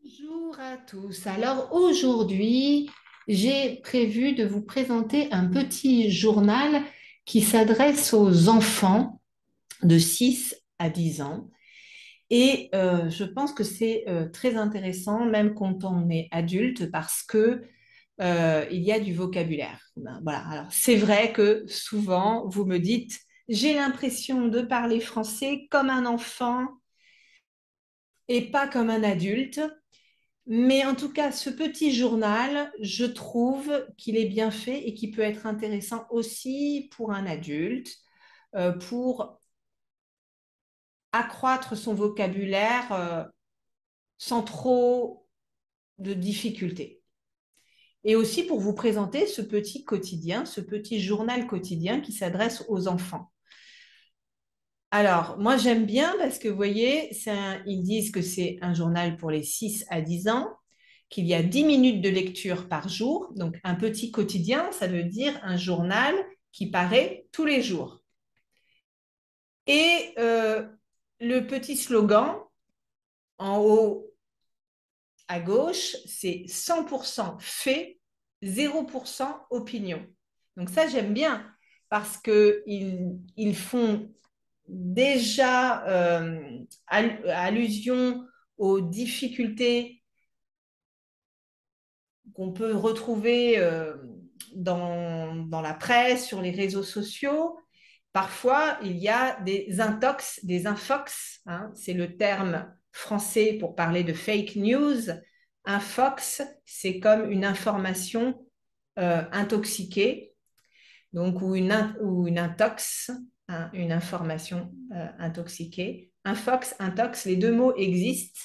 Bonjour à tous. Alors aujourd'hui, j'ai prévu de vous présenter un petit journal qui s'adresse aux enfants de 6 à 10 ans. Et je pense que c'est très intéressant, même quand on est adulte, parce que il y a du vocabulaire. Ben, voilà. Alors c'est vrai que souvent, vous me dites, j'ai l'impression de parler français comme un enfant et pas comme un adulte. Mais en tout cas, ce petit journal, je trouve qu'il est bien fait et qu'il peut être intéressant aussi pour un adulte, pour accroître son vocabulaire sans trop de difficultés. Et aussi pour vous présenter ce petit quotidien, ce petit journal quotidien qui s'adresse aux enfants. Alors, moi j'aime bien parce que vous voyez, ils disent que c'est un journal pour les 6 à 10 ans, qu'il y a 10 minutes de lecture par jour. Donc, un petit quotidien, ça veut dire un journal qui paraît tous les jours. Et le petit slogan en haut à gauche, c'est 100% fait, 0% opinion. Donc ça, j'aime bien parce qu'ils font déjà allusion aux difficultés qu'on peut retrouver dans la presse, sur les réseaux sociaux. Parfois, il y a des intox, des infox, hein, c'est le terme français pour parler de fake news. Un fox, c'est comme une information intoxiquée, donc ou une intox, hein, une information intoxiquée. Un fox, intox, les deux mots existent.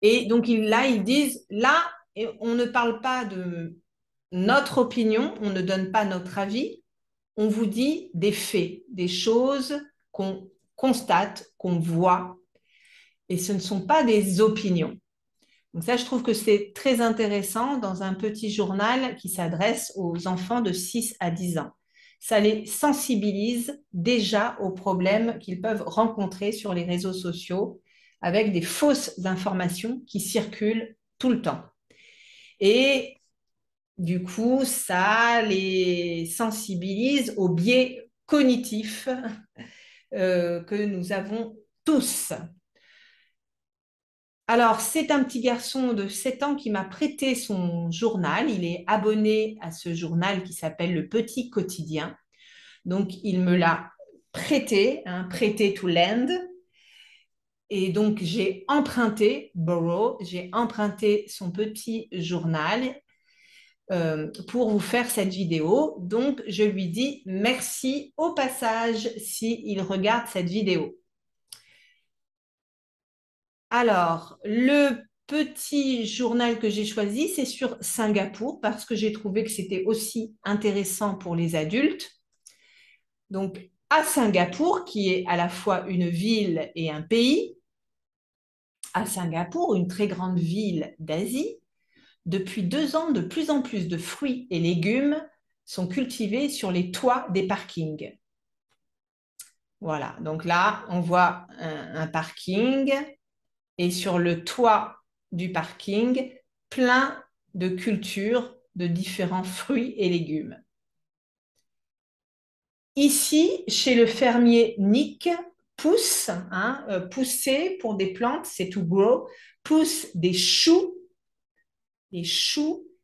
Et donc là, ils disent, là, on ne parle pas de notre opinion, on ne donne pas notre avis, on vous dit des faits, des choses qu'on constate, qu'on voit, et ce ne sont pas des opinions. Donc ça, je trouve que c'est très intéressant dans un petit journal qui s'adresse aux enfants de 6 à 10 ans. Ça les sensibilise déjà aux problèmes qu'ils peuvent rencontrer sur les réseaux sociaux avec des fausses informations qui circulent tout le temps. Et du coup, ça les sensibilise aux biais cognitifs que nous avons tous. Alors, c'est un petit garçon de 7 ans qui m'a prêté son journal. Il est abonné à ce journal qui s'appelle Le Petit Quotidien. Donc, il me l'a prêté, hein, prêté to lend. Et donc, j'ai emprunté, borrow, j'ai emprunté son petit journal pour vous faire cette vidéo. Donc, je lui dis merci au passage s'il regarde cette vidéo. Alors, le petit journal que j'ai choisi, c'est sur Singapour parce que j'ai trouvé que c'était aussi intéressant pour les adultes. Donc, à Singapour, qui est à la fois une ville et un pays, à Singapour, une très grande ville d'Asie, depuis 2 ans, de plus en plus de fruits et légumes sont cultivés sur les toits des parkings. Voilà, donc là, on voit un parking et sur le toit du parking, plein de cultures de différents fruits et légumes. Ici, chez le fermier Nick, poussent, hein, pousser pour des plantes, c'est to grow, poussent des choux,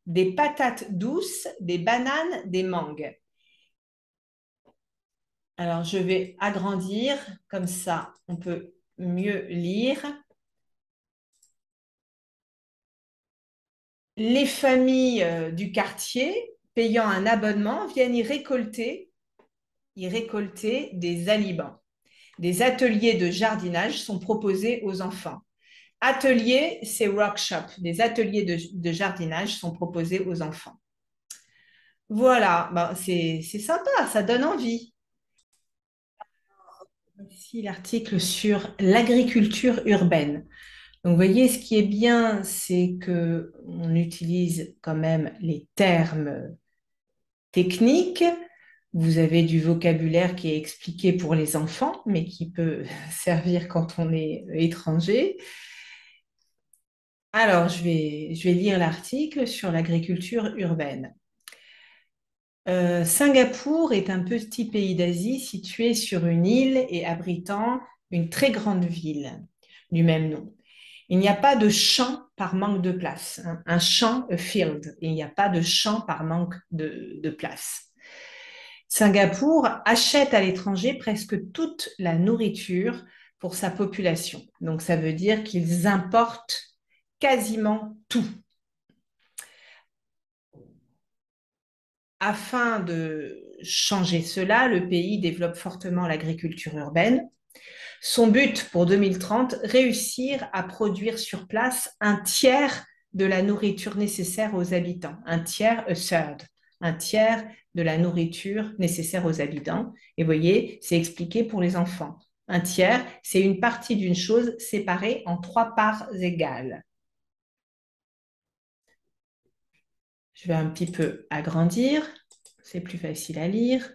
des patates douces, des bananes, des mangues. Alors, je vais agrandir, comme ça, on peut mieux lire. Les familles du quartier, payant un abonnement, viennent y récolter des aliments. Des ateliers de jardinage sont proposés aux enfants. Ateliers, c'est workshop. Des ateliers de jardinage sont proposés aux enfants. Voilà, ben, c'est sympa, ça donne envie. Ici, l'article sur l'agriculture urbaine. Donc, vous voyez, ce qui est bien, c'est que on utilise quand même les termes techniques. Vous avez du vocabulaire qui est expliqué pour les enfants, mais qui peut servir quand on est étranger. Alors, je vais lire l'article sur l'agriculture urbaine. Singapour est un petit pays d'Asie situé sur une île et abritant une très grande ville du même nom. Il n'y a pas de champ par manque de place, hein. Un champ, a field, et il n'y a pas de champ par manque de place. Singapour achète à l'étranger presque toute la nourriture pour sa population. Donc, ça veut dire qu'ils importent quasiment tout. Afin de changer cela, le pays développe fortement l'agriculture urbaine. Son but pour 2030, réussir à produire sur place un tiers de la nourriture nécessaire aux habitants, un tiers, a third, un tiers de la nourriture nécessaire aux habitants. Et vous voyez, c'est expliqué pour les enfants. Un tiers, c'est une partie d'une chose séparée en 3 parts égales. Je vais un petit peu agrandir, c'est plus facile à lire.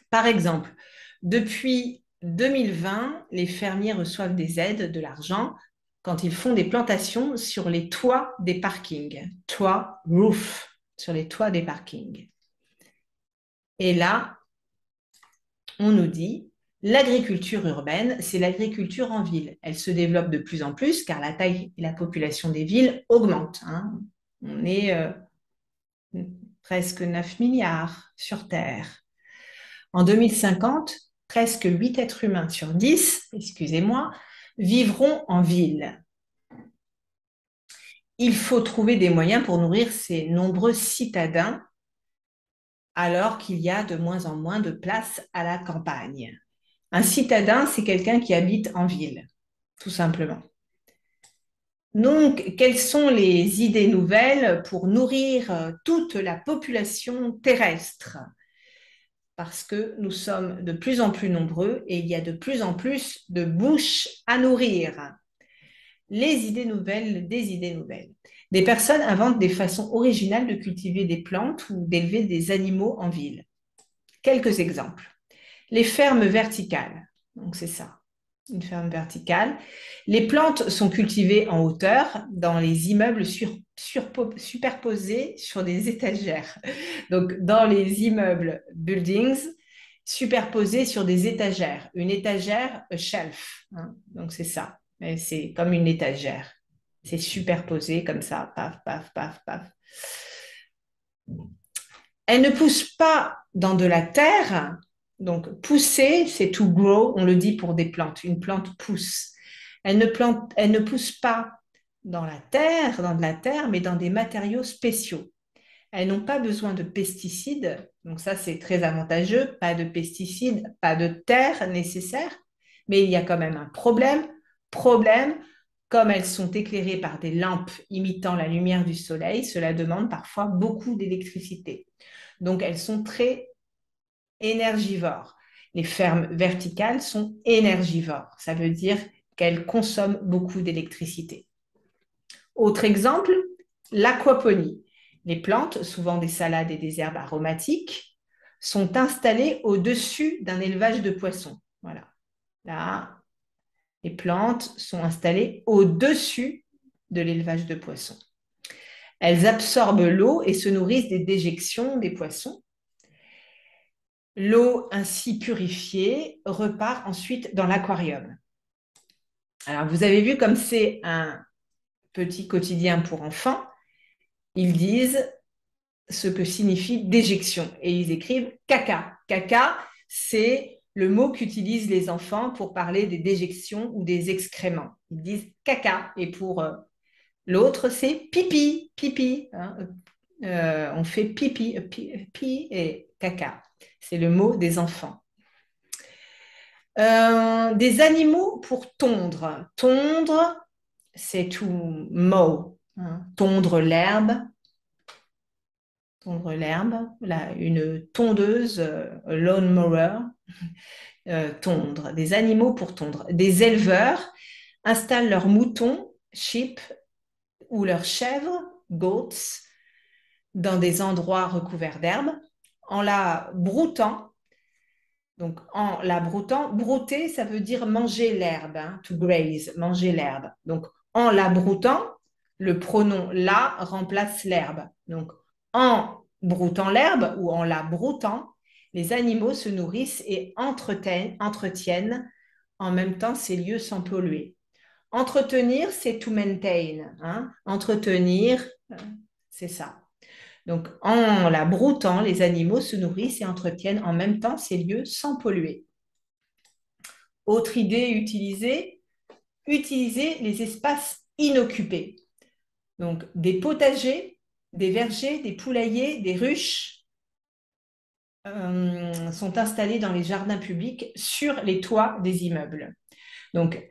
Par exemple, depuis 2020, les fermiers reçoivent des aides, de l'argent, quand ils font des plantations sur les toits des parkings. Toit, roof, sur les toits des parkings. Et là, on nous dit, l'agriculture urbaine, c'est l'agriculture en ville. Elle se développe de plus en plus car la taille et la population des villes augmentent, hein. On est presque 9 milliards sur Terre. En 2050, presque 8 êtres humains sur 10, excusez-moi, vivront en ville. Il faut trouver des moyens pour nourrir ces nombreux citadins alors qu'il y a de moins en moins de place à la campagne. Un citadin, c'est quelqu'un qui habite en ville, tout simplement. Donc, quelles sont les idées nouvelles pour nourrir toute la population terrestre? Parce que nous sommes de plus en plus nombreux et il y a de plus en plus de bouches à nourrir. Les idées nouvelles, des idées nouvelles. Des personnes inventent des façons originales de cultiver des plantes ou d'élever des animaux en ville. Quelques exemples. Les fermes verticales. Donc c'est ça, une ferme verticale. Les plantes sont cultivées en hauteur dans les immeubles superposés sur des étagères. Donc dans les immeubles buildings superposés sur des étagères. Une étagère, a shelf, hein. Donc c'est ça. C'est comme une étagère. C'est superposé comme ça, paf, paf, paf, paf. Elle ne pousse pas dans de la terre. Donc, pousser, c'est to grow, on le dit pour des plantes. Une plante pousse. Elle ne pousse pas dans de la terre, mais dans des matériaux spéciaux. Elles n'ont pas besoin de pesticides. Donc, ça, c'est très avantageux. Pas de pesticides, pas de terre nécessaire. Mais il y a quand même un problème. Problème, comme elles sont éclairées par des lampes imitant la lumière du soleil, cela demande parfois beaucoup d'électricité. Donc, elles sont très énergivores. Les fermes verticales sont énergivores. Ça veut dire qu'elles consomment beaucoup d'électricité. Autre exemple, l'aquaponie. Les plantes, souvent des salades et des herbes aromatiques, sont installées au-dessus d'un élevage de poissons. Voilà. Là, les plantes sont installées au-dessus de l'élevage de poissons. Elles absorbent l'eau et se nourrissent des déjections des poissons. L'eau ainsi purifiée repart ensuite dans l'aquarium. Alors, vous avez vu comme c'est un petit quotidien pour enfants, ils disent ce que signifie déjection et ils écrivent caca. Caca, c'est le mot qu'utilisent les enfants pour parler des déjections ou des excréments. Ils disent caca et pour l'autre, c'est pipi, pipi, hein. On fait pipi, pi et caca. C'est le mot des enfants. Des animaux pour tondre. Tondre, c'est to mow, hein. Tondre l'herbe. Tondre l'herbe. Une tondeuse, lawn mower. Tondre. Des animaux pour tondre. Des éleveurs installent leurs moutons, sheep, ou leurs chèvres, goats, dans des endroits recouverts d'herbe, en la broutant. Donc, en la broutant, brouter, ça veut dire manger l'herbe, hein, to graze, manger l'herbe. Donc, En la broutant, le pronom la remplace l'herbe. Donc, en broutant l'herbe ou en la broutant, les animaux se nourrissent et entretiennent en même temps ces lieux sans polluer. Entretenir, c'est to maintain, hein. Entretenir, c'est ça. Donc, en la broutant, les animaux se nourrissent et entretiennent en même temps ces lieux sans polluer. Autre idée utilisée, utiliser les espaces inoccupés. Donc, des potagers, des vergers, des poulaillers, des ruches sont installés dans les jardins publics sur les toits des immeubles. Donc,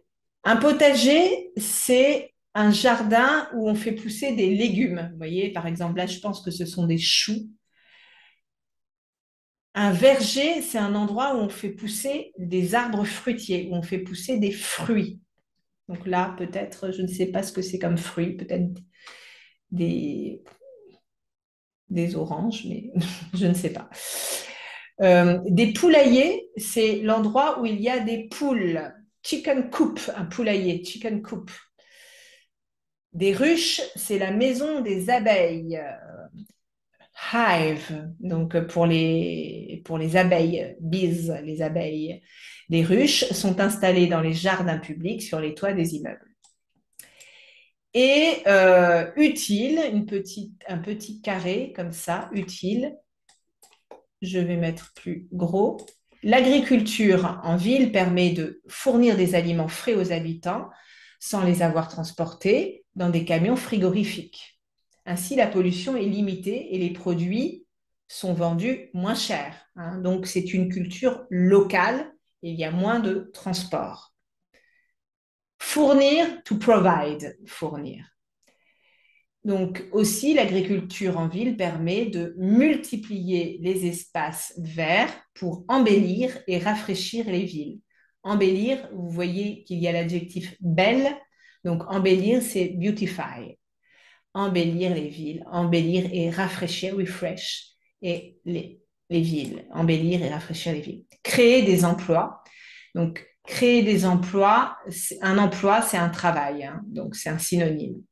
un potager, c'est un jardin où on fait pousser des légumes. Vous voyez, par exemple, là, je pense que ce sont des choux. Un verger, c'est un endroit où on fait pousser des arbres fruitiers, où on fait pousser des fruits. Donc là, peut-être, je ne sais pas ce que c'est comme fruit, peut-être des, des oranges, mais je ne sais pas. Des poulaillers, c'est l'endroit où il y a des poules. Chicken coop, un poulailler, chicken coop. Des ruches, c'est la maison des abeilles. Hive, donc pour les abeilles, bees, les abeilles. Les ruches sont installées dans les jardins publics sur les toits des immeubles. Et utile, un petit carré comme ça, utile. Je vais mettre plus gros. L'agriculture en ville permet de fournir des aliments frais aux habitants sans les avoir transportés dans des camions frigorifiques. Ainsi, la pollution est limitée et les produits sont vendus moins cher, hein. Donc, c'est une culture locale et il y a moins de transport. Fournir, to provide, fournir. Donc aussi, l'agriculture en ville permet de multiplier les espaces verts pour embellir et rafraîchir les villes. Embellir, vous voyez qu'il y a l'adjectif belle, donc embellir, c'est beautify. Embellir les villes, embellir et rafraîchir, refresh, et les villes, embellir et rafraîchir les villes. Créer des emplois. Donc, créer des emplois, un emploi, c'est un travail, hein, donc c'est un synonyme.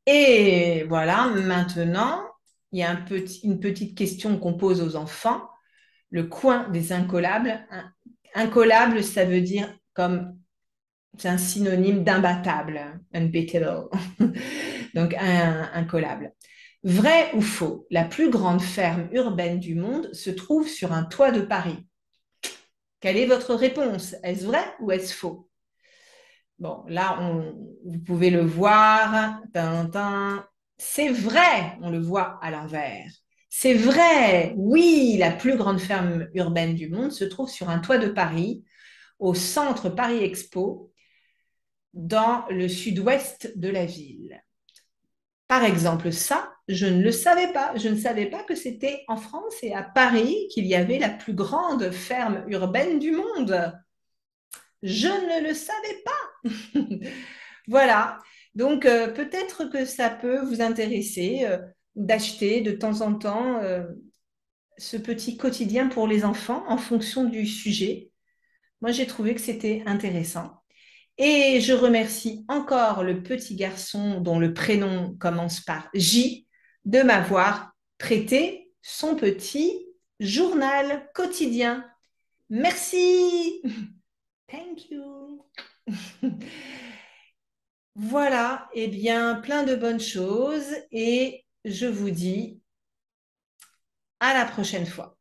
Et voilà, maintenant, il y a une petite question qu'on pose aux enfants. Le coin des incollables. Incollable, ça veut dire comme, c'est un synonyme d'imbattable, unbeatable. Donc, incollable. Vrai ou faux, la plus grande ferme urbaine du monde se trouve sur un toit de Paris. Quelle est votre réponse? Est-ce vrai ou est-ce faux? Bon, là, vous pouvez le voir. C'est vrai, on le voit à l'envers. C'est vrai, oui, la plus grande ferme urbaine du monde se trouve sur un toit de Paris, au centre Paris Expo, dans le sud-ouest de la ville. Par exemple, ça, je ne le savais pas. Je ne savais pas que c'était en France et à Paris qu'il y avait la plus grande ferme urbaine du monde. Je ne le savais pas. Voilà. Donc, peut-être que ça peut vous intéresser d'acheter de temps en temps ce petit quotidien pour les enfants en fonction du sujet. Moi, j'ai trouvé que c'était intéressant. Et je remercie encore le petit garçon dont le prénom commence par J de m'avoir prêté son petit journal quotidien. Merci. Thank you. Voilà, eh bien, plein de bonnes choses et je vous dis à la prochaine fois.